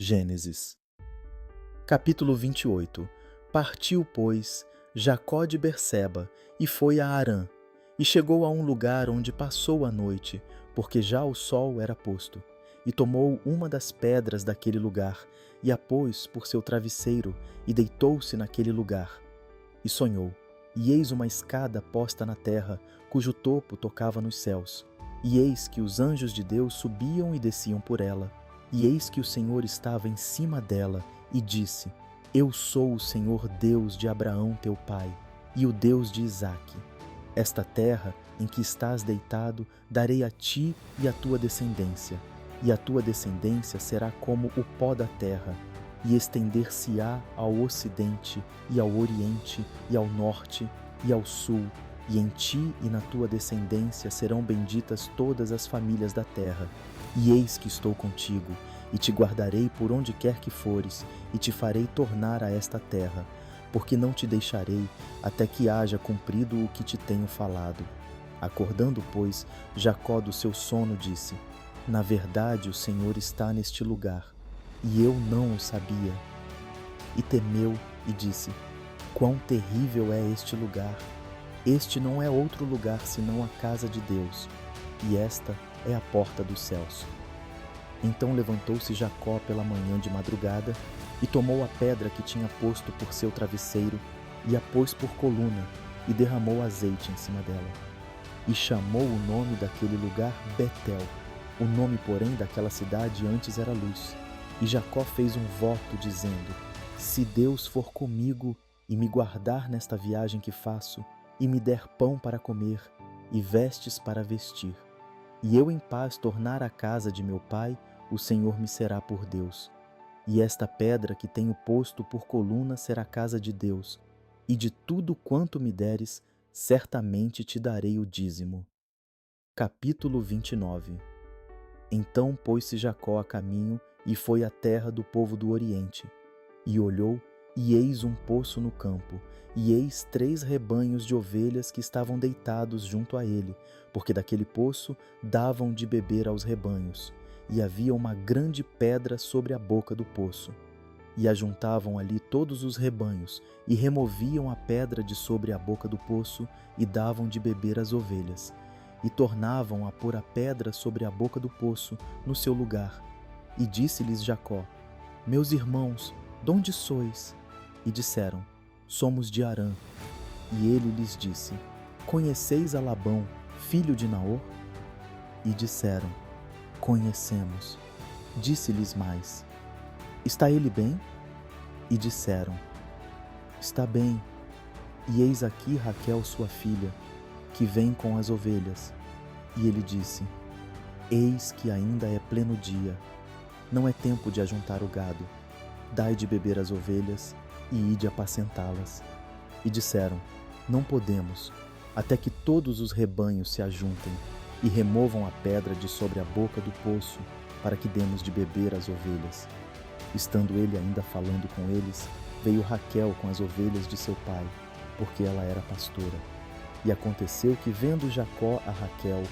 Gênesis. Capítulo 28. Partiu, pois, Jacó de Berseba, e foi a Harã, e chegou a um lugar onde passou a noite, porque já o sol era posto. E tomou uma das pedras daquele lugar, e a pôs por seu travesseiro, e deitou-se naquele lugar. E sonhou, e eis uma escada posta na terra, cujo topo tocava nos céus. E eis que os anjos de Deus subiam e desciam por ela. E eis que o Senhor estava em cima dela, e disse: Eu sou o Senhor Deus de Abraão teu pai, e o Deus de Isaque. Esta terra em que estás deitado darei a ti e à tua descendência, e a tua descendência será como o pó da terra, e estender-se-á ao ocidente, e ao oriente, e ao norte, e ao sul, e em ti e na tua descendência serão benditas todas as famílias da terra. E eis que estou contigo, e te guardarei por onde quer que fores, e te farei tornar a esta terra, porque não te deixarei até que haja cumprido o que te tenho falado. Acordando, pois, Jacó do seu sono disse: Na verdade o Senhor está neste lugar, e eu não o sabia. E temeu e disse: Quão terrível é este lugar! Este não é outro lugar senão a casa de Deus, e esta é a porta dos céus. Então levantou-se Jacó pela manhã de madrugada, e tomou a pedra que tinha posto por seu travesseiro, e a pôs por coluna, e derramou azeite em cima dela. E chamou o nome daquele lugar Betel. O nome, porém, daquela cidade antes era Luz. E Jacó fez um voto, dizendo: Se Deus for comigo, e me guardar nesta viagem que faço, e me der pão para comer, e vestes para vestir, e eu em paz tornar à casa de meu pai, o Senhor me será por Deus. E esta pedra que tenho posto por coluna será a casa de Deus, e de tudo quanto me deres, certamente te darei o dízimo. Capítulo 29. Então pôs-se Jacó a caminho, e foi à terra do povo do Oriente. E olhou, e eis um poço no campo, e eis 3 rebanhos de ovelhas que estavam deitados junto a ele, porque daquele poço davam de beber aos rebanhos. E havia uma grande pedra sobre a boca do poço. E ajuntavam ali todos os rebanhos, e removiam a pedra de sobre a boca do poço, e davam de beber às ovelhas. E tornavam a pôr a pedra sobre a boca do poço, no seu lugar. E disse-lhes Jacó: Meus irmãos, donde sois? E disseram: Somos de Harã. E ele lhes disse: Conheceis a Labão, filho de Naor? E disseram: Conhecemos. Disse-lhes mais: Está ele bem? E disseram: Está bem. E eis aqui Raquel sua filha, que vem com as ovelhas. E ele disse: Eis que ainda é pleno dia, não é tempo de ajuntar o gado. Dai de beber às ovelhas, e ide apacentá-las. E disseram: Não podemos, até que todos os rebanhos se ajuntem, e removam a pedra de sobre a boca do poço, para que demos de beber às ovelhas. Estando ele ainda falando com eles, veio Raquel com as ovelhas de seu pai, porque ela era pastora. E aconteceu que, vendo Jacó a Raquel,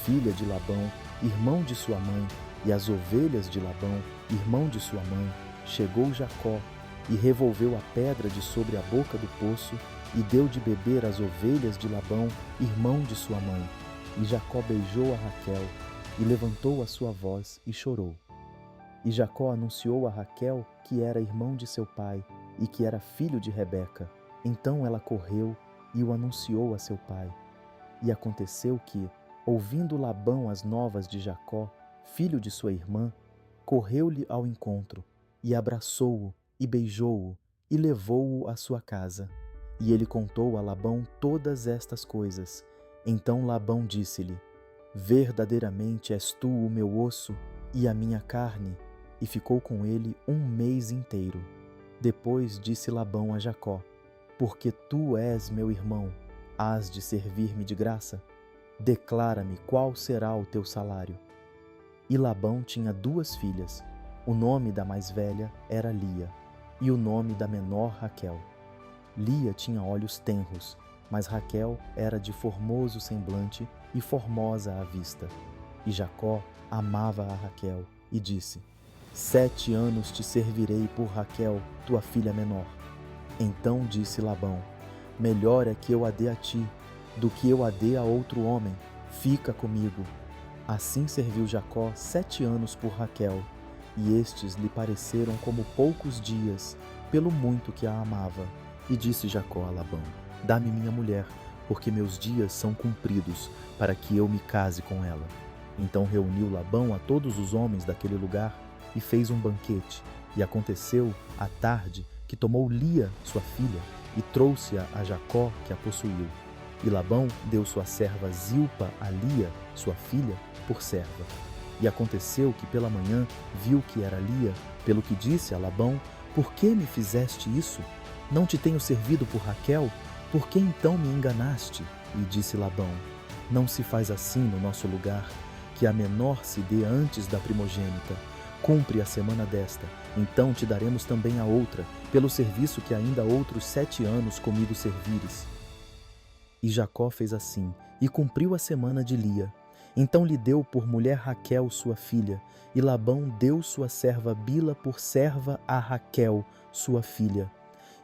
filha de Labão, irmão de sua mãe, e as ovelhas de Labão, irmão de sua mãe, chegou Jacó e revolveu a pedra de sobre a boca do poço, e deu de beber às ovelhas de Labão, irmão de sua mãe. E Jacó beijou a Raquel, e levantou a sua voz e chorou. E Jacó anunciou a Raquel que era irmão de seu pai, e que era filho de Rebeca. Então ela correu e o anunciou a seu pai. E aconteceu que, ouvindo Labão as novas de Jacó, filho de sua irmã, correu-lhe ao encontro, e abraçou-o, e beijou-o, e levou-o à sua casa. E ele contou a Labão todas estas coisas. Então Labão disse-lhe: Verdadeiramente és tu o meu osso e a minha carne. E ficou com ele 1 mês inteiro. Depois disse Labão a Jacó: Porque tu és meu irmão, hás de servir-me de graça? Declara-me qual será o teu salário. E Labão tinha 2 filhas. O nome da mais velha era Lia, e o nome da menor Raquel. Lia tinha olhos tenros, mas Raquel era de formoso semblante e formosa à vista. E Jacó amava a Raquel, e disse: 7 anos te servirei por Raquel, tua filha menor. Então disse Labão: melhor é que eu a dê a ti, do que eu a dê a outro homem. Fica comigo. Assim serviu Jacó 7 anos por Raquel, e estes lhe pareceram como poucos dias, pelo muito que a amava. E disse Jacó a Labão: dá-me minha mulher, porque meus dias são cumpridos, para que eu me case com ela. Então reuniu Labão a todos os homens daquele lugar e fez um banquete. E aconteceu, à tarde, que tomou Lia, sua filha, e trouxe-a a Jacó, que a possuiu. E Labão deu sua serva Zilpa a Lia, sua filha, por serva. E aconteceu que pela manhã viu que era Lia, pelo que disse a Labão: por que me fizeste isso? Não te tenho servido por Raquel? Por que então me enganaste? E disse Labão: não se faz assim no nosso lugar, que a menor se dê antes da primogênita. Cumpre a semana desta, então te daremos também a outra, pelo serviço que ainda outros 7 anos comigo servires. E Jacó fez assim, e cumpriu a semana de Lia. Então lhe deu por mulher Raquel, sua filha, e Labão deu sua serva Bila por serva a Raquel, sua filha.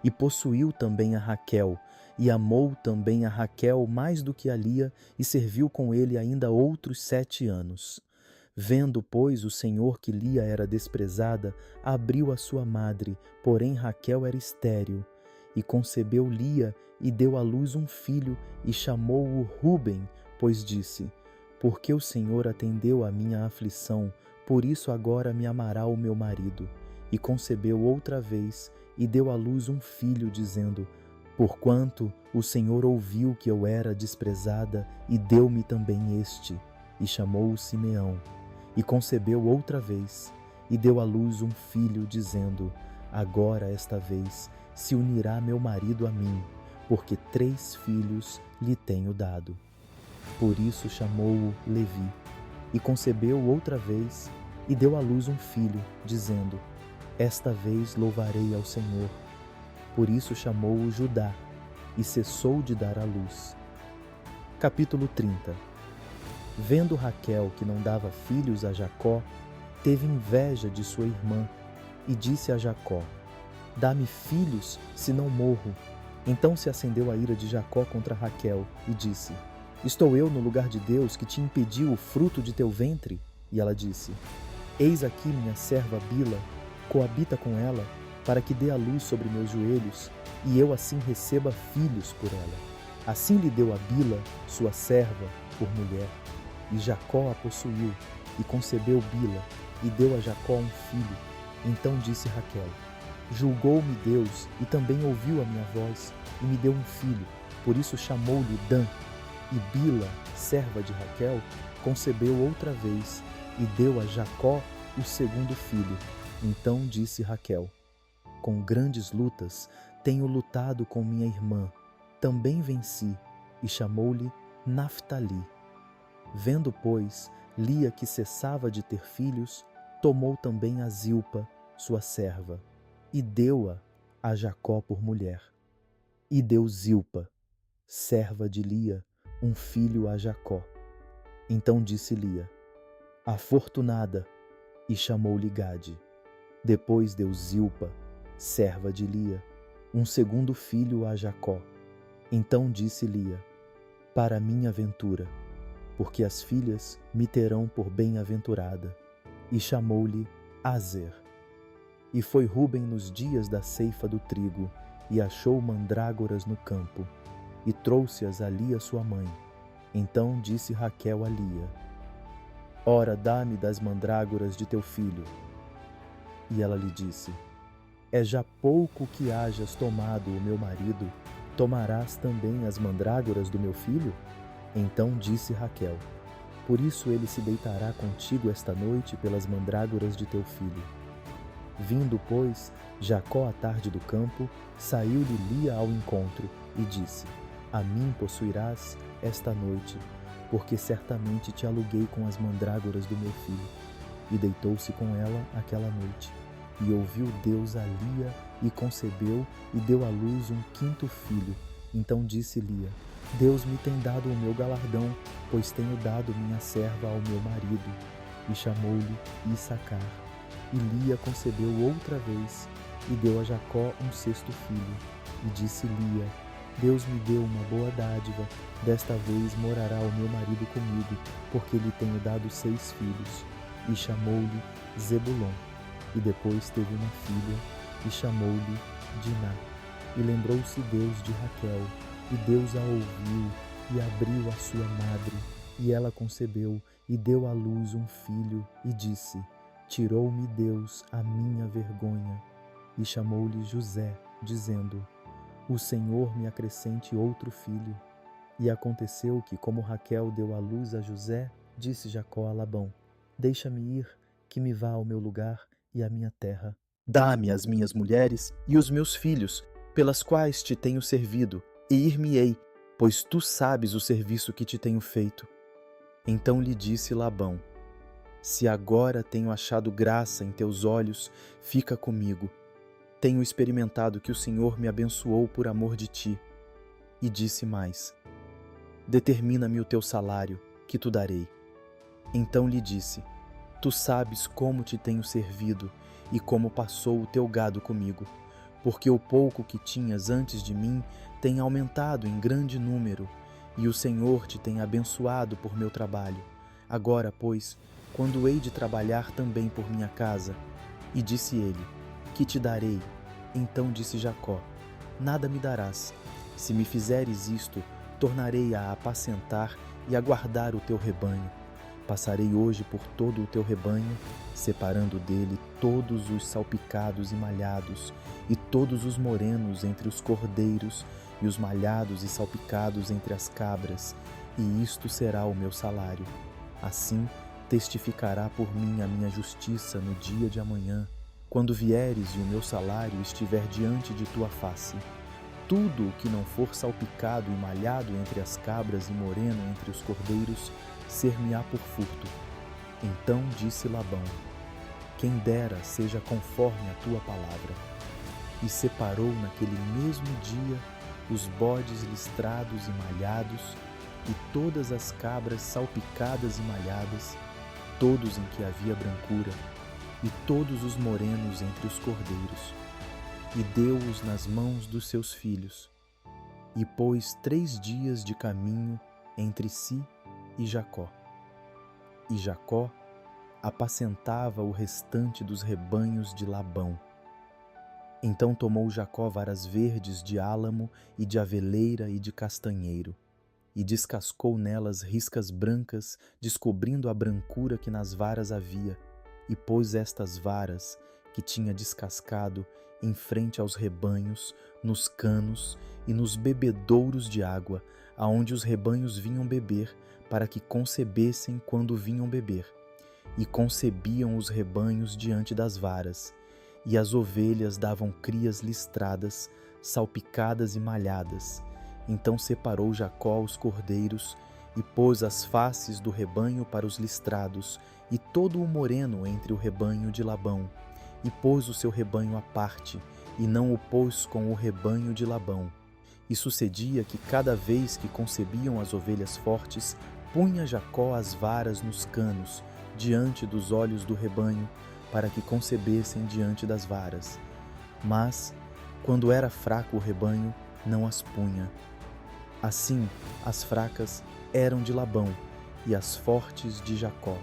E possuiu também a Raquel, e amou também a Raquel mais do que a Lia, e serviu com ele ainda outros 7 anos. Vendo, pois, o Senhor que Lia era desprezada, abriu a sua madre, porém Raquel era estéril. E concebeu Lia, e deu à luz um filho, e chamou-o Ruben, pois disse: porque o Senhor atendeu à minha aflição, por isso agora me amará o meu marido. E concebeu outra vez, e deu à luz um filho, dizendo: porquanto o Senhor ouviu que eu era desprezada, e deu-me também este. E chamou-o Simeão. E concebeu outra vez, e deu à luz um filho, dizendo: agora, esta vez, se unirá meu marido a mim, porque 3 filhos lhe tenho dado. Por isso chamou-o Levi. E concebeu outra vez, e deu à luz um filho, dizendo: esta vez louvarei ao Senhor. Por isso chamou-o Judá, e cessou de dar à luz. Capítulo 30. Vendo Raquel que não dava filhos a Jacó, teve inveja de sua irmã, e disse a Jacó: dá-me filhos, se não morro. Então se acendeu a ira de Jacó contra Raquel, e disse: estou eu no lugar de Deus que te impediu o fruto de teu ventre? E ela disse: eis aqui minha serva Bila, coabita com ela, para que dê à luz sobre meus joelhos, e eu assim receba filhos por ela. Assim lhe deu a Bila, sua serva, por mulher. E Jacó a possuiu, e concebeu Bila, e deu a Jacó um filho. Então disse Raquel: julgou-me Deus, e também ouviu a minha voz, e me deu um filho. Por isso chamou-lhe Dan. E Bila, serva de Raquel, concebeu outra vez, e deu a Jacó o segundo filho. Então disse Raquel: com grandes lutas tenho lutado com minha irmã, também venci, e chamou-lhe Naftali. Vendo, pois, Lia que cessava de ter filhos, tomou também a Zilpa, sua serva, e deu-a a Jacó por mulher. E deu Zilpa, serva de Lia, um filho a Jacó. Então disse Lia: afortunada, e chamou-lhe Gade. Depois deu Zilpa, serva de Lia, um segundo filho a Jacó. Então disse Lia: para minha ventura, porque as filhas me terão por bem-aventurada. E chamou-lhe Azer. E foi Ruben nos dias da ceifa do trigo, e achou mandrágoras no campo, e trouxe-as a Lia sua mãe. Então disse Raquel a Lia: ora, dá-me das mandrágoras de teu filho. E ela lhe disse: é já pouco que hajas tomado o meu marido, tomarás também as mandrágoras do meu filho? Então disse Raquel: por isso ele se deitará contigo esta noite pelas mandrágoras de teu filho. Vindo, pois, Jacó à tarde do campo, saiu-lhe Lia ao encontro, e disse: a mim possuirás esta noite, porque certamente te aluguei com as mandrágoras do meu filho. E deitou-se com ela aquela noite. E ouviu Deus a Lia, e concebeu, e deu à luz um 5º filho. Então disse Lia: Deus me tem dado o meu galardão, pois tenho dado minha serva ao meu marido. E chamou-lhe Issacar. E Lia concebeu outra vez, e deu a Jacó um sexto filho. E disse Lia: Deus me deu uma boa dádiva, desta vez morará o meu marido comigo, porque lhe tenho dado 6 filhos. E chamou-lhe Zebulon. E depois teve uma filha, e chamou-lhe Diná. E lembrou-se Deus de Raquel, e Deus a ouviu, e abriu a sua madre, e ela concebeu, e deu à luz um filho, e disse: Tirou-me Deus a minha vergonha. E chamou-lhe José, dizendo: O Senhor me acrescente outro filho. E aconteceu que, como Raquel deu à luz a José, disse Jacó a Labão: Deixa-me ir, que me vá ao meu lugar e à minha terra. Dá-me as minhas mulheres e os meus filhos, pelas quais te tenho servido, e ir-me-ei, pois tu sabes o serviço que te tenho feito. Então lhe disse Labão: Se agora tenho achado graça em teus olhos, fica comigo. Tenho experimentado que o Senhor me abençoou por amor de ti. E disse mais: Determina-me o teu salário, que tu darei. Então lhe disse: Tu sabes como te tenho servido e como passou o teu gado comigo, porque o pouco que tinhas antes de mim tem aumentado em grande número, e o Senhor te tem abençoado por meu trabalho. Agora, pois, quando hei de trabalhar também por minha casa? E disse ele: Que te darei? Então disse Jacó: Nada me darás. Se me fizeres isto, tornarei a apacentar e a guardar o teu rebanho. Passarei hoje por todo o teu rebanho, separando dele todos os salpicados e malhados, e todos os morenos entre os cordeiros, e os malhados e salpicados entre as cabras, e isto será o meu salário. Assim testificará por mim a minha justiça no dia de amanhã, quando vieres e o meu salário estiver diante de tua face. Tudo o que não for salpicado e malhado entre as cabras e moreno entre os cordeiros, ser-me-á por furto. Então disse Labão: Quem dera seja conforme a tua palavra. E separou naquele mesmo dia os bodes listrados e malhados, e todas as cabras salpicadas e malhadas, todos em que havia brancura, e todos os morenos entre os cordeiros, e deu-os nas mãos dos seus filhos, e pôs 3 dias de caminho entre si e Jacó. E Jacó apacentava o restante dos rebanhos de Labão. Então tomou Jacó varas verdes de álamo e de aveleira e de castanheiro, e descascou nelas riscas brancas, descobrindo a brancura que nas varas havia, e pôs estas varas, que tinha descascado, em frente aos rebanhos, nos canos e nos bebedouros de água, aonde os rebanhos vinham beber, para que concebessem quando vinham beber. E concebiam os rebanhos diante das varas, e as ovelhas davam crias listradas, salpicadas e malhadas. Então separou Jacó os cordeiros, e pôs as faces do rebanho para os listrados, e todo o moreno entre o rebanho de Labão, e pôs o seu rebanho à parte, e não o pôs com o rebanho de Labão. E sucedia que cada vez que concebiam as ovelhas fortes, punha Jacó as varas nos canos, diante dos olhos do rebanho, para que concebessem diante das varas. Mas, quando era fraco o rebanho, não as punha. Assim, as fracas eram de Labão, e as fortes de Jacó.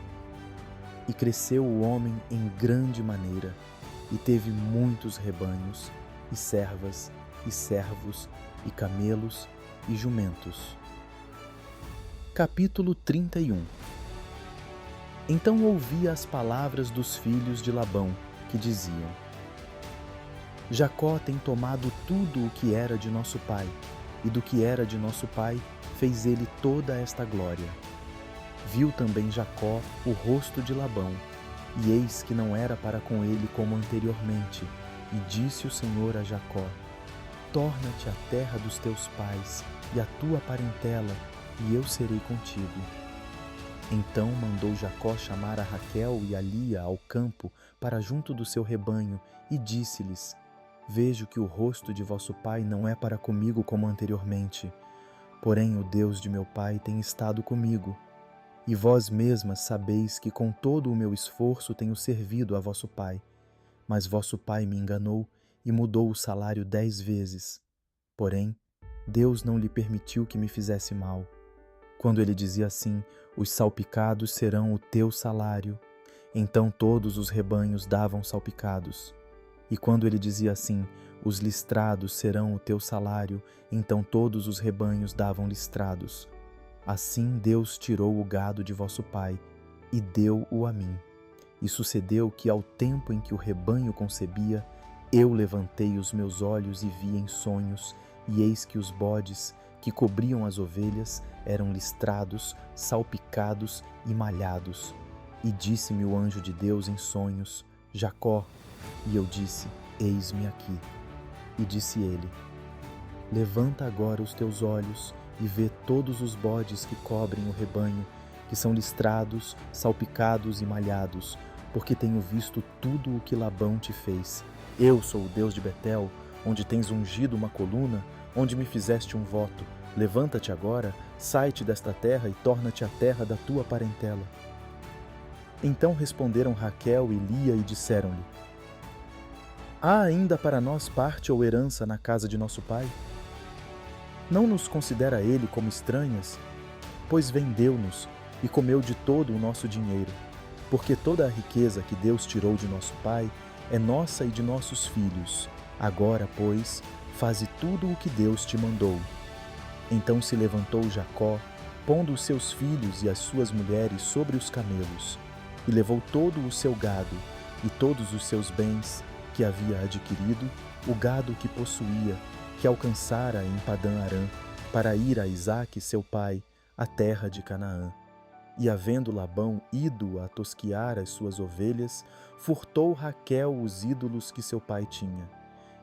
E cresceu o homem em grande maneira, e teve muitos rebanhos, e servas, e servos, e camelos, e jumentos. Capítulo 31. Então ouvi as palavras dos filhos de Labão, que diziam: Jacó tem tomado tudo o que era de nosso pai, e do que era de nosso pai fez ele toda esta glória. Viu também Jacó o rosto de Labão, e eis que não era para com ele como anteriormente, e disse o Senhor a Jacó: Torna-te à terra dos teus pais, e à tua parentela, e eu serei contigo. Então mandou Jacó chamar a Raquel e a Lia ao campo para junto do seu rebanho, e disse-lhes: Vejo que o rosto de vosso pai não é para comigo como anteriormente, porém o Deus de meu pai tem estado comigo. E vós mesmas sabeis que com todo o meu esforço tenho servido a vosso pai. Mas vosso pai me enganou e mudou o salário 10 vezes. Porém, Deus não lhe permitiu que me fizesse mal. Quando ele dizia assim: os salpicados serão o teu salário, então todos os rebanhos davam salpicados. E quando ele dizia assim: os listrados serão o teu salário, então todos os rebanhos davam listrados. Assim Deus tirou o gado de vosso pai e deu-o a mim. E sucedeu que, ao tempo em que o rebanho concebia, eu levantei os meus olhos e vi em sonhos, e eis que os bodes que cobriam as ovelhas eram listrados, salpicados e malhados. E disse-me o anjo de Deus em sonhos: Jacó. E eu disse: eis-me aqui. E disse ele: levanta agora os teus olhos e vê todos os bodes que cobrem o rebanho, que são listrados, salpicados e malhados, porque tenho visto tudo o que Labão te fez. Eu sou o Deus de Betel, onde tens ungido uma coluna, onde me fizeste um voto. Levanta-te agora, sai-te desta terra e torna-te à terra da tua parentela. Então responderam Raquel e Lia e disseram-lhe: há ainda para nós parte ou herança na casa de nosso pai? Não nos considera ele como estranhas, pois vendeu-nos e comeu de todo o nosso dinheiro, porque toda a riqueza que Deus tirou de nosso pai é nossa e de nossos filhos. Agora, pois, faze tudo o que Deus te mandou. Então se levantou Jacó, pondo os seus filhos e as suas mulheres sobre os camelos, e levou todo o seu gado e todos os seus bens que havia adquirido, o gado que possuía, que alcançara em Padã-Arã, para ir a Isaque seu pai, à terra de Canaã. E havendo Labão ido a tosquiar as suas ovelhas, furtou Raquel os ídolos que seu pai tinha.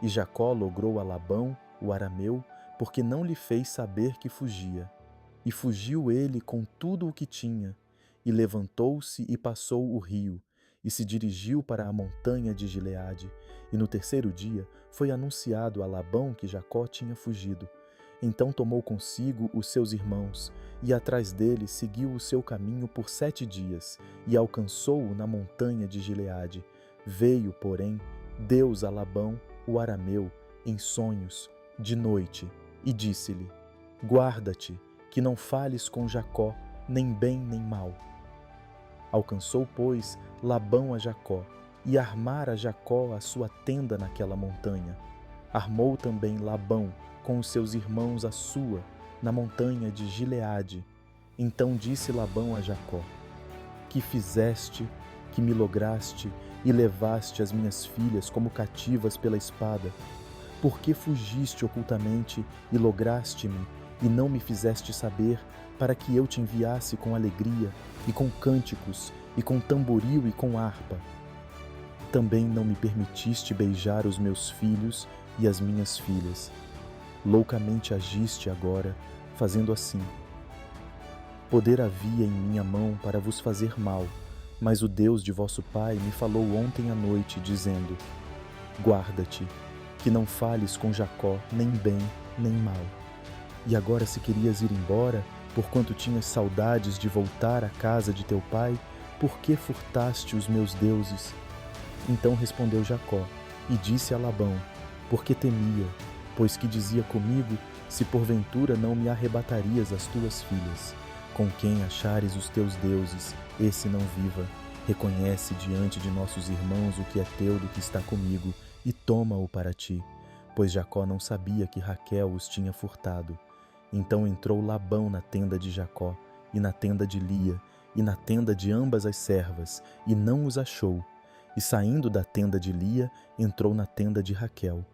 E Jacó logrou a Labão, o arameu, porque não lhe fez saber que fugia. E fugiu ele com tudo o que tinha, e levantou-se e passou o rio, e se dirigiu para a montanha de Gileade. E no terceiro dia foi anunciado a Labão que Jacó tinha fugido. Então tomou consigo os seus irmãos, e atrás dele seguiu o seu caminho por 7 dias, e alcançou-o na montanha de Gileade. Veio, porém, Deus a Labão, o arameu, em sonhos, de noite, e disse-lhe: guarda-te, que não fales com Jacó, nem bem nem mal. Alcançou, pois, Labão a Jacó, e armara Jacó a sua tenda naquela montanha. Armou também Labão com os seus irmãos a sua, na montanha de Gileade. Então disse Labão a Jacó: que fizeste, que me lograste e levaste as minhas filhas como cativas pela espada? Por que fugiste ocultamente e lograste-me, e não me fizeste saber, para que eu te enviasse com alegria, e com cânticos, e com tamboril e com harpa? Também não me permitiste beijar os meus filhos e as minhas filhas. Loucamente agiste agora, fazendo assim. Poder havia em minha mão para vos fazer mal, mas o Deus de vosso pai me falou ontem à noite, dizendo: guarda-te, que não fales com Jacó, nem bem, nem mal. E agora, se querias ir embora, porquanto tinhas saudades de voltar à casa de teu pai, por que furtaste os meus deuses? Então respondeu Jacó, e disse a Labão: porque temia, pois que dizia comigo: se porventura não me arrebatarias as tuas filhas. Com quem achares os teus deuses, esse não viva. Reconhece diante de nossos irmãos o que é teu do que está comigo, e toma-o para ti. Pois Jacó não sabia que Raquel os tinha furtado. Então entrou Labão na tenda de Jacó, e na tenda de Lia, e na tenda de ambas as servas, e não os achou. E saindo da tenda de Lia, entrou na tenda de Raquel.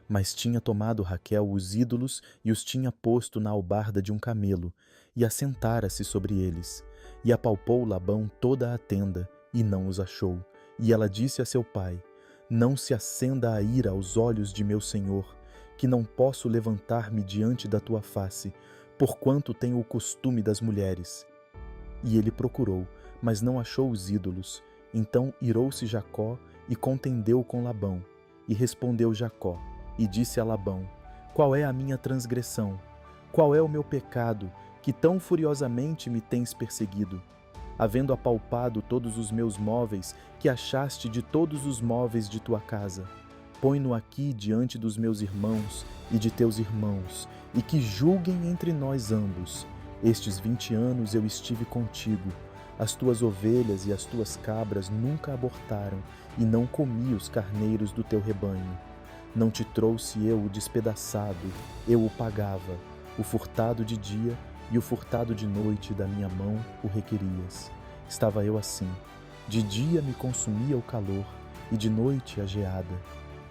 Mas tinha tomado Raquel os ídolos e os tinha posto na albarda de um camelo, e assentara-se sobre eles. E apalpou Labão toda a tenda, e não os achou. E ela disse a seu pai: não se acenda a ira aos olhos de meu senhor, que não posso levantar-me diante da tua face, porquanto tenho o costume das mulheres. E ele procurou, mas não achou os ídolos. Então irou-se Jacó e contendeu com Labão. E respondeu Jacó, e disse a Labão: qual é a minha transgressão? Qual é o meu pecado, que tão furiosamente me tens perseguido, havendo apalpado todos os meus móveis que achaste de todos os móveis de tua casa. Põe-no aqui diante dos meus irmãos e de teus irmãos, e que julguem entre nós ambos. Estes 20 anos eu estive contigo. As tuas ovelhas e as tuas cabras nunca abortaram, e não comi os carneiros do teu rebanho. Não te trouxe eu o despedaçado, eu o pagava. O furtado de dia e o furtado de noite da minha mão o requerias. Estava eu assim. De dia me consumia o calor, e de noite a geada,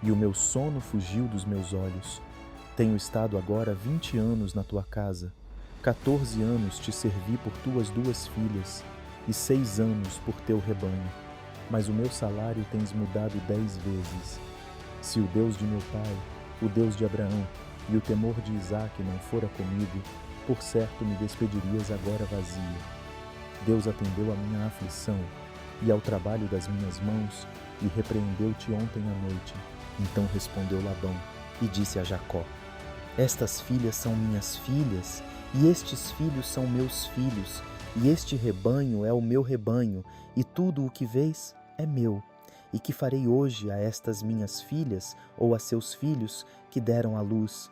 e o meu sono fugiu dos meus olhos. Tenho estado agora 20 anos na tua casa. 14 anos te servi por tuas 2 filhas, e 6 anos por teu rebanho. Mas o meu salário tens mudado 10 vezes. Se o Deus de meu pai, o Deus de Abraão e o temor de Isaque não fora comigo, por certo me despedirias agora vazio. Deus atendeu à minha aflição e ao trabalho das minhas mãos, e repreendeu-te ontem à noite. Então respondeu Labão e disse a Jacó: Estas filhas são minhas filhas, e estes filhos são meus filhos, e este rebanho é o meu rebanho, e tudo o que vês é meu. E que farei hoje a estas minhas filhas, ou a seus filhos, que deram à luz?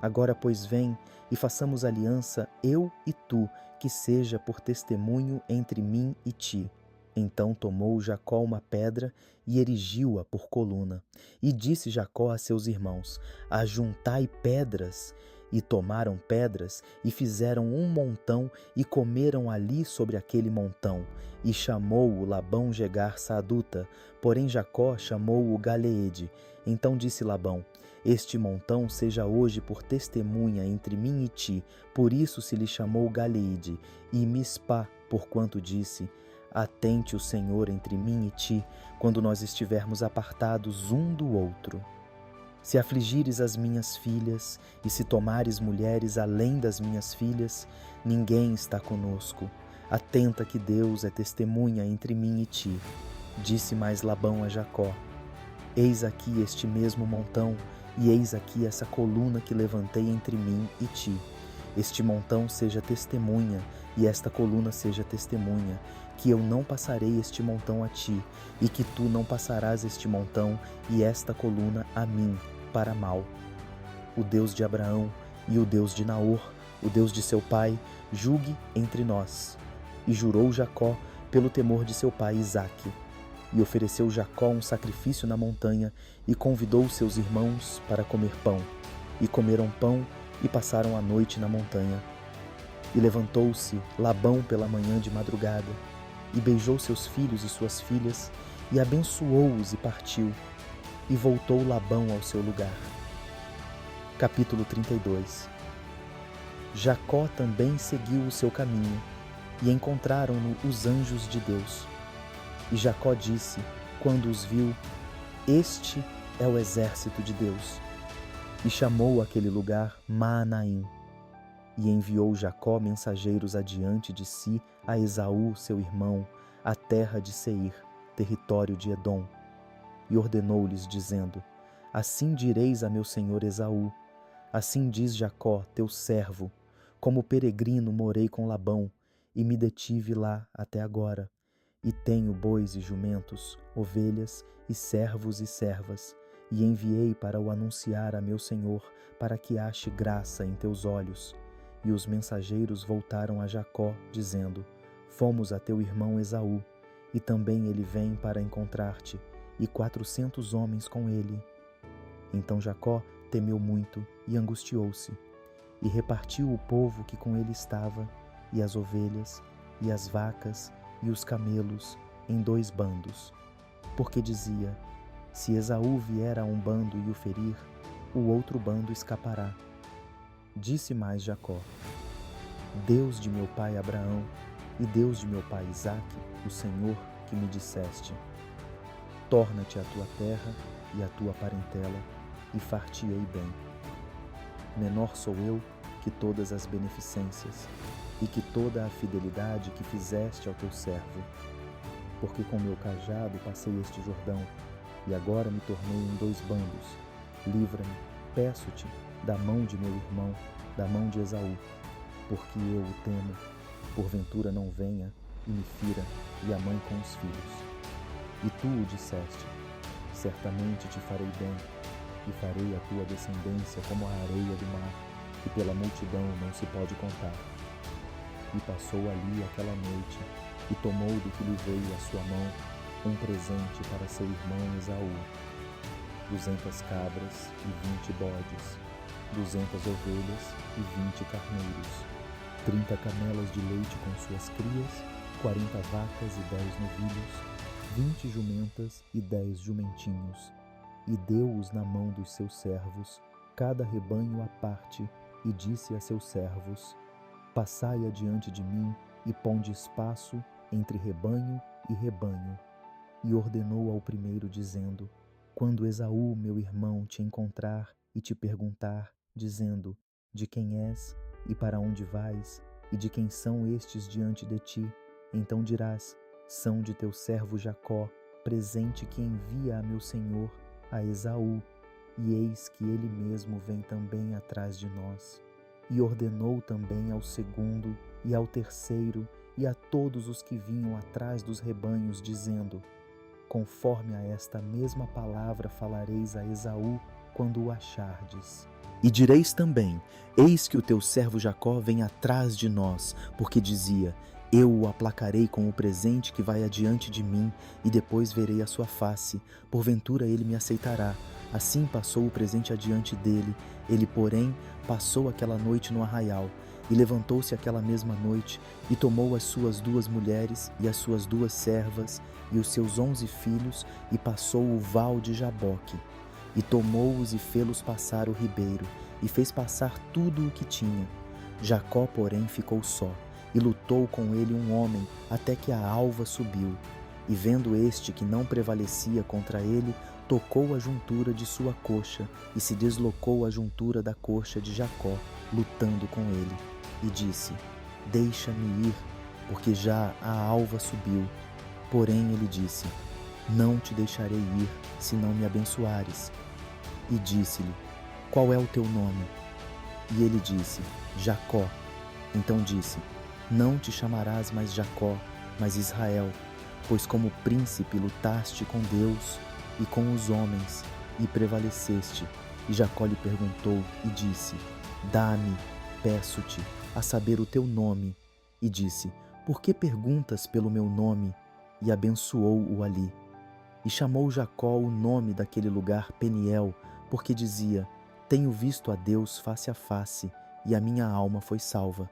Agora, pois, vem, e façamos aliança, eu e tu, que seja por testemunho entre mim e ti. Então tomou Jacó uma pedra e erigiu-a por coluna. E disse Jacó a seus irmãos: Ajuntai pedras. E tomaram pedras, e fizeram um montão, e comeram ali sobre aquele montão. E chamou-o Labão Jegar Saaduta, porém Jacó chamou-o Galeede. Então disse Labão: Este montão seja hoje por testemunha entre mim e ti. Por isso se lhe chamou Galeede. E Mispá, porquanto disse: Atente o Senhor entre mim e ti, quando nós estivermos apartados um do outro. Se afligires as minhas filhas, e se tomares mulheres além das minhas filhas, ninguém está conosco. Atenta que Deus é testemunha entre mim e ti. Disse mais Labão a Jacó: Eis aqui este mesmo montão, e eis aqui essa coluna que levantei entre mim e ti. Este montão seja testemunha, e esta coluna seja testemunha, que eu não passarei este montão a ti, e que tu não passarás este montão e esta coluna a mim, para mal. O Deus de Abraão e o Deus de Naor, o Deus de seu pai, julgue entre nós. E jurou Jacó pelo temor de seu pai Isaque. E ofereceu Jacó um sacrifício na montanha, e convidou seus irmãos para comer pão. E comeram pão, e passaram a noite na montanha. E levantou-se Labão pela manhã de madrugada, e beijou seus filhos e suas filhas, e abençoou-os e partiu. E voltou Labão ao seu lugar. Capítulo 32. Jacó também seguiu o seu caminho, e encontraram-no os anjos de Deus. E Jacó disse, quando os viu: Este é o exército de Deus. E chamou aquele lugar Maanaim. E enviou Jacó mensageiros adiante de si a Esaú, seu irmão, à terra de Seir, território de Edom. E ordenou-lhes, dizendo: Assim direis a meu senhor Esaú: Assim diz Jacó, teu servo: Como peregrino morei com Labão, e me detive lá até agora. E tenho bois e jumentos, ovelhas, e servos e servas, e enviei para o anunciar a meu senhor, para que ache graça em teus olhos. E os mensageiros voltaram a Jacó, dizendo: Fomos a teu irmão Esaú, e também ele vem para encontrar-te, e 400 homens com ele. Então Jacó temeu muito e angustiou-se, e repartiu o povo que com ele estava, e as ovelhas, e as vacas, e os camelos, em 2 bandos. Porque dizia: Se Esaú vier a um bando e o ferir, o outro bando escapará. Disse mais Jacó: Deus de meu pai Abraão, e Deus de meu pai Isaque, o Senhor que me disseste: Torna-te à tua terra e à tua parentela, e far-te-ei bem. Menor sou eu que todas as beneficências, e que toda a fidelidade que fizeste ao teu servo. Porque com meu cajado passei este Jordão, e agora me tornei em 2 bandos. Livra-me, peço-te, da mão de meu irmão, da mão de Esaú. porque eu o temo, porventura não venha e me fira, e a mãe com os filhos. E tu o disseste: certamente te farei bem, e farei a tua descendência como a areia do mar, que pela multidão não se pode contar. E passou ali aquela noite, e tomou do que lhe veio à sua mão um presente para seu irmão Esaú: 200 cabras e 20 bodes, 200 ovelhas e 20 carneiros, 30 camelas de leite com suas crias, 40 vacas e 10 novilhos, 20 jumentas e 10 jumentinhos, e deu-os na mão dos seus servos, cada rebanho à parte, e disse a seus servos: passai adiante de mim e ponde espaço entre rebanho e rebanho. E ordenou ao primeiro, dizendo: quando Esaú, meu irmão, te encontrar e te perguntar, dizendo: de quem és e para onde vais, e de quem são estes diante de ti, então dirás: são de teu servo Jacó, presente que envia a meu senhor, a Esaú, e eis que ele mesmo vem também atrás de nós. E ordenou também ao segundo e ao terceiro e a todos os que vinham atrás dos rebanhos, dizendo: conforme a esta mesma palavra falareis a Esaú quando o achardes. E direis também: eis que o teu servo Jacó vem atrás de nós, porque dizia: eu o aplacarei com o presente que vai adiante de mim, e depois verei a sua face, porventura ele me aceitará. Assim passou o presente adiante dele. Ele, porém, passou aquela noite no arraial, e levantou-se aquela mesma noite, e tomou as suas 2 mulheres, e as suas 2 servas, e os seus 11 filhos, e passou o val de Jaboque. E tomou-os e fê-los passar o ribeiro, e fez passar tudo o que tinha. Jacó, porém, ficou só, e lutou com ele um homem, até que a alva subiu. E vendo este que não prevalecia contra ele, tocou a juntura de sua coxa, e se deslocou a juntura da coxa de Jacó, lutando com ele. E disse: deixa-me ir, porque já a alva subiu. Porém ele disse: não te deixarei ir, se não me abençoares. E disse-lhe: qual é o teu nome? E ele disse: Jacó. Então disse: não te chamarás mais Jacó, mas Israel, pois como príncipe lutaste com Deus e com os homens, e prevaleceste. E Jacó lhe perguntou e disse: dá-me, peço-te, a saber o teu nome. E disse: por que perguntas pelo meu nome? E abençoou-o ali. E chamou Jacó o nome daquele lugar Peniel, porque dizia: tenho visto a Deus face a face, e a minha alma foi salva.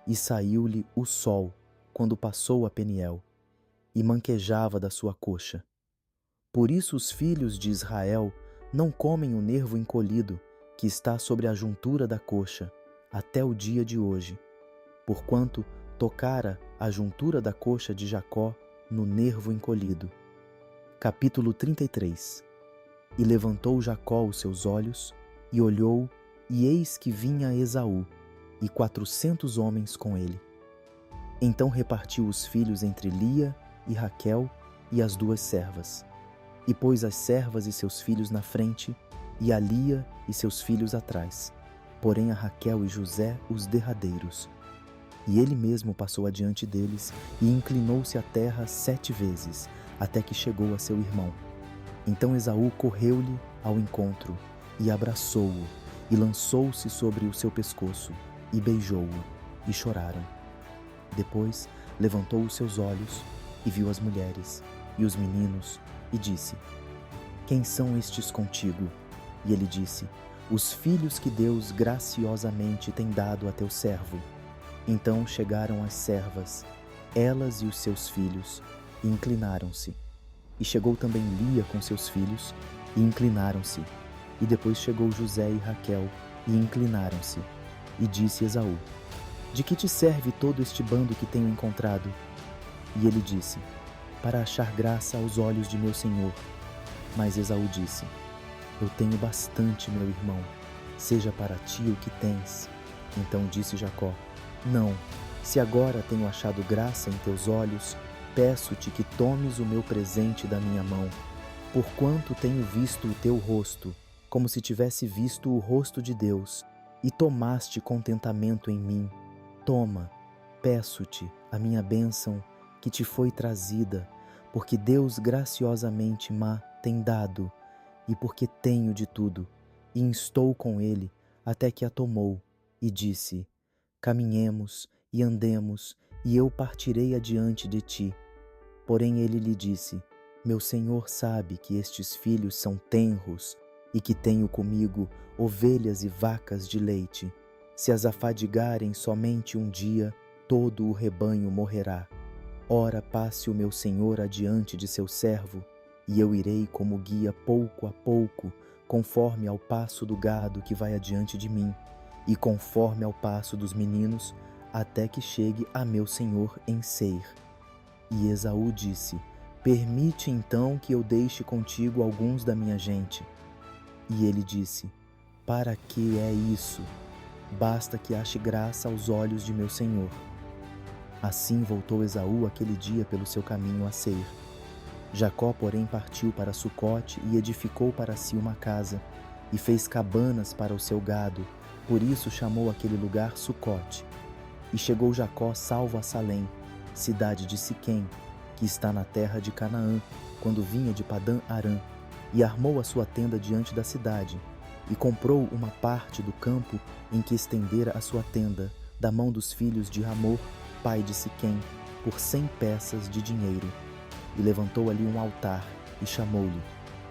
E saiu-lhe o sol, quando passou a Peniel, e manquejava da sua coxa. Por isso os filhos de Israel não comem o nervo encolhido, que está sobre a juntura da coxa, até o dia de hoje, porquanto tocara a juntura da coxa de Jacó no nervo encolhido. Capítulo 33. E levantou Jacó os seus olhos, e olhou, e eis que vinha Esaú, e 400 homens com ele. Então repartiu os filhos entre Lia e Raquel e as 2 servas, e pôs as servas e seus filhos na frente, e a Lia e seus filhos atrás, porém a Raquel e José os derradeiros. E ele mesmo passou adiante deles, e inclinou-se à terra 7 vezes, até que chegou a seu irmão. Então Esaú correu-lhe ao encontro, e abraçou-o, e lançou-se sobre o seu pescoço, e beijou-o, e choraram. Depois levantou os seus olhos, e viu as mulheres, e os meninos, e disse: quem são estes contigo? E ele disse: os filhos que Deus graciosamente tem dado a teu servo. Então chegaram as servas, elas e os seus filhos, e inclinaram-se. E chegou também Lia com seus filhos, e inclinaram-se. E depois chegou José e Raquel, e inclinaram-se. E disse Esaú: de que te serve todo este bando que tenho encontrado? E ele disse: para achar graça aos olhos de meu senhor. Mas Esaú disse: eu tenho bastante, meu irmão, seja para ti o que tens. Então disse Jacó: não, se agora tenho achado graça em teus olhos, peço-te que tomes o meu presente da minha mão, porquanto tenho visto o teu rosto, como se tivesse visto o rosto de Deus, e tomaste contentamento em mim. Toma, peço-te a minha bênção que te foi trazida, porque Deus graciosamente m'a tem dado, e porque tenho de tudo, e instou com ele até que a tomou, e disse: Caminhemos e andemos, e eu partirei adiante de ti. Porém ele lhe disse: Meu senhor sabe que estes filhos são tenros, e que tenho comigo ovelhas e vacas de leite. Se as afadigarem somente um dia, todo o rebanho morrerá. Ora, passe o meu senhor adiante de seu servo, e eu irei como guia pouco a pouco, conforme ao passo do gado que vai adiante de mim, e conforme ao passo dos meninos, até que chegue a meu senhor em Seir. E Esaú disse: Permite então que eu deixe contigo alguns da minha gente. E ele disse: Para que é isso? Basta que ache graça aos olhos de meu senhor. Assim voltou Esaú aquele dia pelo seu caminho a Seir. Jacó, porém, partiu para Sucote e edificou para si uma casa, e fez cabanas para o seu gado, por isso chamou aquele lugar Sucote. E chegou Jacó salvo a Salém, cidade de Siquém, que está na terra de Canaã, quando vinha de Padã Arã, e armou a sua tenda diante da cidade, e comprou uma parte do campo em que estendera a sua tenda, da mão dos filhos de Hamor, pai de Siquém, por 100 peças de dinheiro. E levantou ali um altar, e chamou-lhe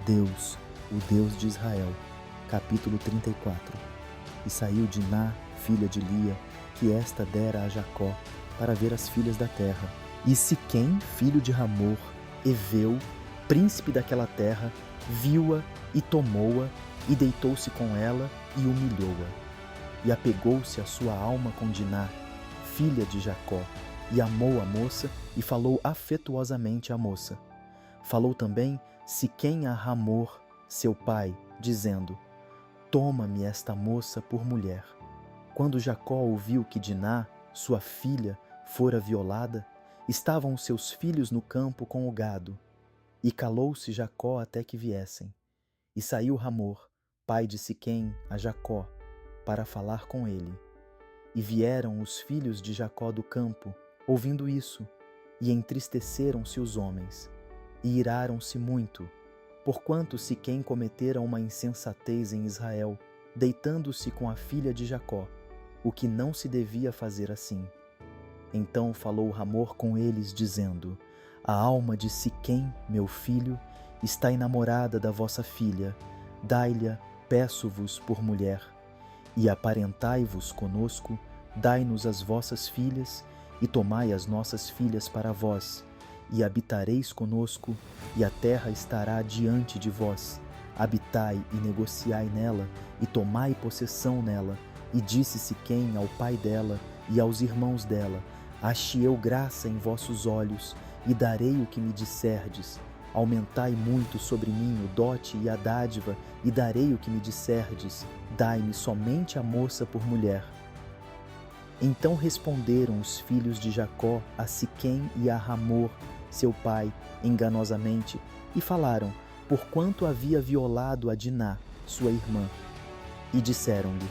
Deus, o Deus de Israel. Capítulo 34. E saiu Diná, filha de Lia, que esta dera a Jacó, para ver as filhas da terra. E Siquém, filho de Hamor, Eveu, príncipe daquela terra, viu-a e tomou-a, e deitou-se com ela e humilhou-a. E apegou-se a sua alma com Diná, filha de Jacó, e amou a moça e falou afetuosamente à moça. Falou também Siquém a Hamor, seu pai, dizendo: Toma-me esta moça por mulher. Quando Jacó ouviu que Diná, sua filha, fora violada, estavam os seus filhos no campo com o gado. E calou-se Jacó até que viessem. E saiu Hamor, pai de Siquém, a Jacó, para falar com ele. E vieram os filhos de Jacó do campo, ouvindo isso, e entristeceram-se os homens, e iraram-se muito, porquanto Siquém cometera uma insensatez em Israel, deitando-se com a filha de Jacó, o que não se devia fazer assim. Então falou Hamor com eles, dizendo: A alma de Siquém, meu filho, está enamorada da vossa filha, dai-lhe, peço-vos por mulher. E aparentai-vos conosco, dai-nos as vossas filhas, e tomai as nossas filhas para vós, e habitareis conosco, e a terra estará diante de vós. Habitai e negociai nela, e tomai possessão nela. E disse Siquém ao pai dela e aos irmãos dela: Ache eu graça em vossos olhos, e darei o que me disserdes. Aumentai muito sobre mim o dote e a dádiva, e darei o que me disserdes. Dai-me somente a moça por mulher. Então responderam os filhos de Jacó a Siquém e a Hamor, seu pai, enganosamente, e falaram, porquanto havia violado a Diná, sua irmã. E disseram-lhe: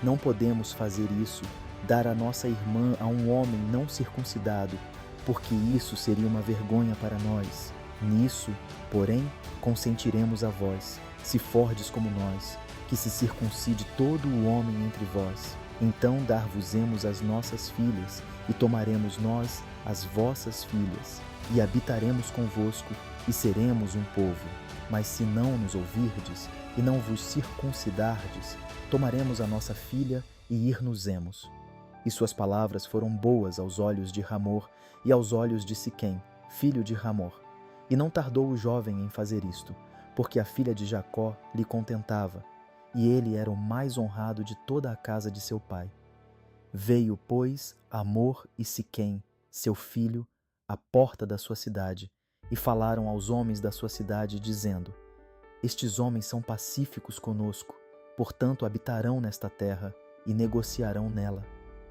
Não podemos fazer isso, dar a nossa irmã a um homem não circuncidado, porque isso seria uma vergonha para nós. Nisso, porém, consentiremos a vós, se fordes como nós, que se circuncide todo o homem entre vós. Então dar-vos-emos as nossas filhas, e tomaremos nós as vossas filhas, e habitaremos convosco, e seremos um povo. Mas se não nos ouvirdes, e não vos circuncidardes, tomaremos a nossa filha, e ir-nos-emos. E suas palavras foram boas aos olhos de Hamor e aos olhos de Siquém, filho de Hamor. E não tardou o jovem em fazer isto, porque a filha de Jacó lhe contentava, e ele era o mais honrado de toda a casa de seu pai. Veio, pois, Hamor e Siquém, seu filho, à porta da sua cidade, e falaram aos homens da sua cidade, dizendo: Estes homens são pacíficos conosco, portanto habitarão nesta terra e negociarão nela.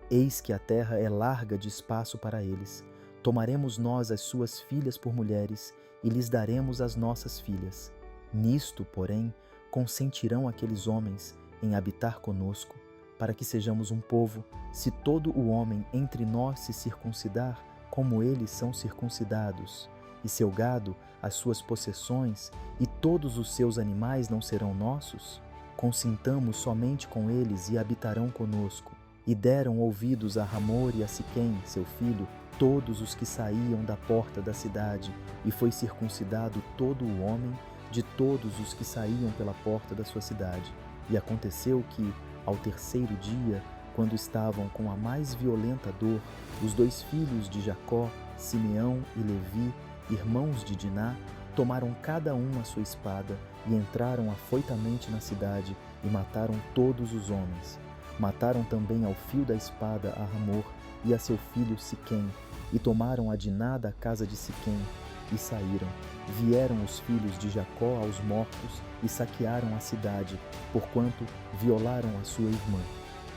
Eis que a terra é larga de espaço para eles. Tomaremos nós as suas filhas por mulheres, e lhes daremos as nossas filhas. Nisto, porém, consentirão aqueles homens em habitar conosco, para que sejamos um povo, se todo o homem entre nós se circuncidar, como eles são circuncidados, e seu gado, as suas possessões, e todos os seus animais não serão nossos? Consintamos somente com eles e habitarão conosco. E deram ouvidos a Hamor e a Siquém, seu filho, todos os que saíam da porta da cidade, e foi circuncidado todo o homem de todos os que saíam pela porta da sua cidade. E aconteceu que, ao terceiro dia, quando estavam com a mais violenta dor, os 2 filhos de Jacó, Simeão e Levi, irmãos de Diná, tomaram cada um a sua espada e entraram afoitamente na cidade e mataram todos os homens. Mataram também ao fio da espada a Hamor e a seu filho Siquém, e tomaram a Diná da casa de Siquém, e saíram. Vieram os filhos de Jacó aos mortos e saquearam a cidade, porquanto violaram a sua irmã.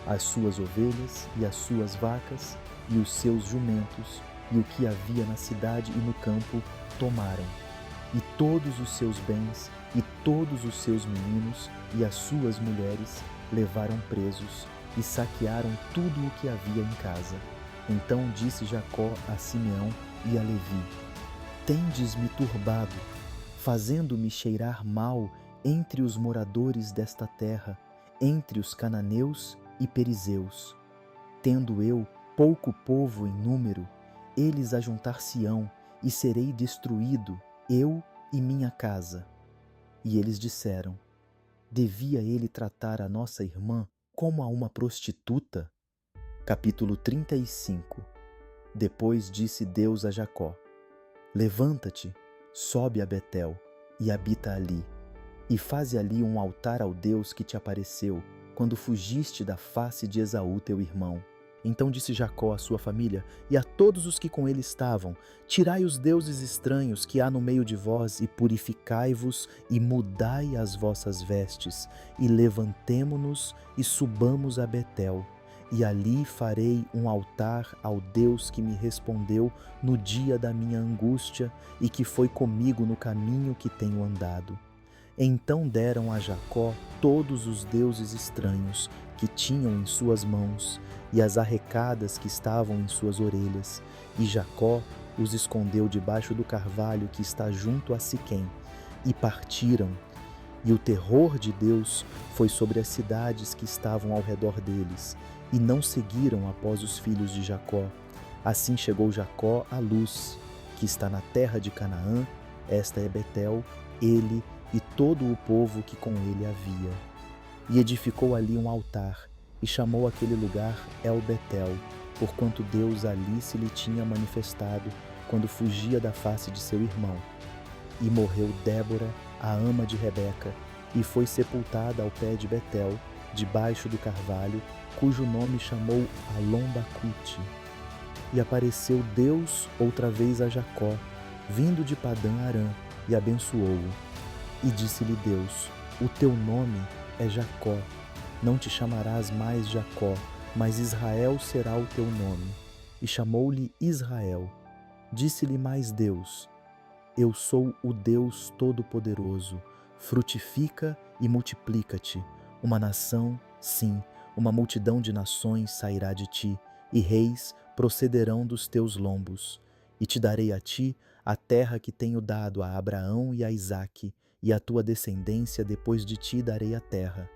As suas ovelhas e as suas vacas e os seus jumentos e o que havia na cidade e no campo tomaram. E todos os seus bens e todos os seus meninos e as suas mulheres levaram presos e saquearam tudo o que havia em casa. Então disse Jacó a Simeão e a Levi: Tendes-me turbado, fazendo-me cheirar mal entre os moradores desta terra, entre os cananeus e perizeus. Tendo eu pouco povo em número, eles ajuntar-se-ão, e serei destruído, eu e minha casa. E eles disseram: Devia ele tratar a nossa irmã como a uma prostituta? Capítulo 35. Depois disse Deus a Jacó: Levanta-te, sobe a Betel e habita ali, e faze ali um altar ao Deus que te apareceu, quando fugiste da face de Esaú teu irmão. Então disse Jacó à sua família e a todos os que com ele estavam: Tirai os deuses estranhos que há no meio de vós, e purificai-vos, e mudai as vossas vestes, e levantemo-nos e subamos a Betel. E ali farei um altar ao Deus que me respondeu no dia da minha angústia e que foi comigo no caminho que tenho andado. Então deram a Jacó todos os deuses estranhos que tinham em suas mãos e as arrecadas que estavam em suas orelhas, e Jacó os escondeu debaixo do carvalho que está junto a Siquém, e partiram. E o terror de Deus foi sobre as cidades que estavam ao redor deles, e não seguiram após os filhos de Jacó. Assim chegou Jacó à Luz, que está na terra de Canaã, esta é Betel, ele e todo o povo que com ele havia. E edificou ali um altar, e chamou aquele lugar El-Betel, porquanto Deus ali se lhe tinha manifestado, quando fugia da face de seu irmão. E morreu Débora, a ama de Rebeca, e foi sepultada ao pé de Betel, debaixo do carvalho, cujo nome chamou Alom-Bacute. E apareceu Deus outra vez a Jacó, vindo de Padã-Arã, e abençoou-o. E disse-lhe Deus: O teu nome é Jacó, não te chamarás mais Jacó, mas Israel será o teu nome. E chamou-lhe Israel. Disse-lhe mais Deus: Eu sou o Deus Todo-Poderoso, frutifica e multiplica-te. Uma nação, sim, uma multidão de nações sairá de ti, e reis procederão dos teus lombos. E te darei a ti a terra que tenho dado a Abraão e a Isaque, e a tua descendência depois de ti darei a terra.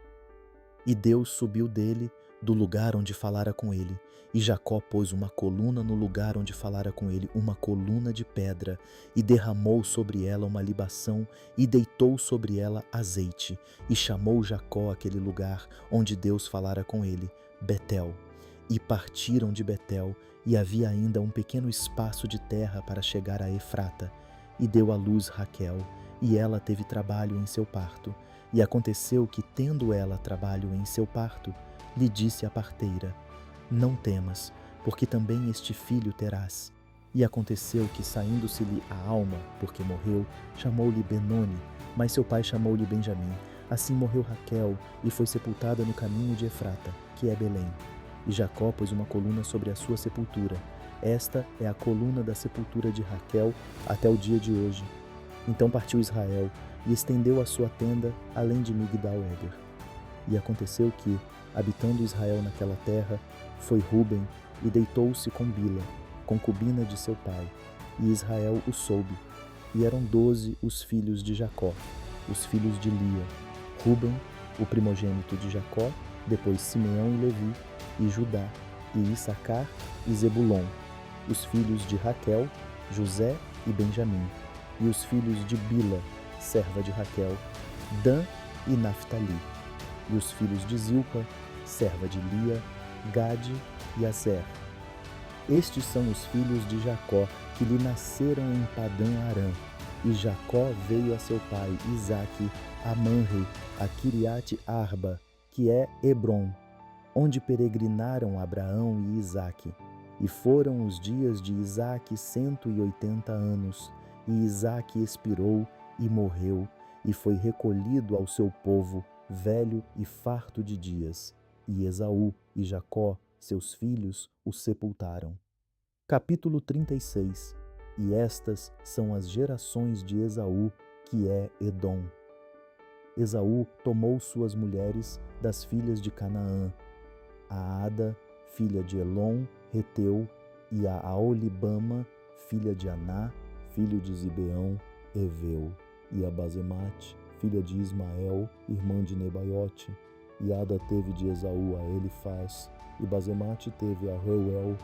E Deus subiu dele, do lugar onde falara com ele, e Jacó pôs uma coluna no lugar onde falara com ele, uma coluna de pedra, e derramou sobre ela uma libação, e deitou sobre ela azeite, e chamou Jacó aquele lugar onde Deus falara com ele, Betel. E partiram de Betel, e havia ainda um pequeno espaço de terra para chegar a Efrata, e deu à luz Raquel, e ela teve trabalho em seu parto. E aconteceu que, tendo ela trabalho em seu parto, lhe disse a parteira: Não temas, porque também este filho terás. E aconteceu que, saindo-se-lhe a alma, porque morreu, chamou-lhe Benoni, mas seu pai chamou-lhe Benjamim. Assim morreu Raquel, e foi sepultada no caminho de Efrata, que é Belém. E Jacó pôs uma coluna sobre a sua sepultura. Esta é a coluna da sepultura de Raquel até o dia de hoje. Então partiu Israel, e estendeu a sua tenda além de Migdal-Éder. E aconteceu que, habitando Israel naquela terra, foi Ruben e deitou-se com Bila, concubina de seu pai, e Israel o soube. E eram 12 os filhos de Jacó, os filhos de Lia: Ruben, o primogênito de Jacó, depois Simeão e Levi, e Judá, e Issacar e Zebulon, os filhos de Raquel, José e Benjamim, e os filhos de Bila, serva de Raquel, Dan e Naphtali, e os filhos de Zilpa, serva de Lia, Gade e Aser. Estes são os filhos de Jacó que lhe nasceram em Padã-Arã. E Jacó veio a seu pai Isaque a Manre, a Quiriate Arba, que é Hebrom, onde peregrinaram Abraão e Isaque. E foram os dias de Isaque 180 anos, e Isaque expirou e morreu, e foi recolhido ao seu povo, velho e farto de dias. E Esaú e Jacó, seus filhos, o sepultaram. Capítulo 36. E estas são as gerações de Esaú, que é Edom. Esaú tomou suas mulheres das filhas de Canaã, a Ada, filha de Elon, Heteu, e a Aolibama, filha de Aná, filho de Zibeão, Eveu, e a Basemate, filha de Ismael, irmã de Nebaiote. E Ada teve de Esaú a Elifaz, e Basemate teve a Reuel,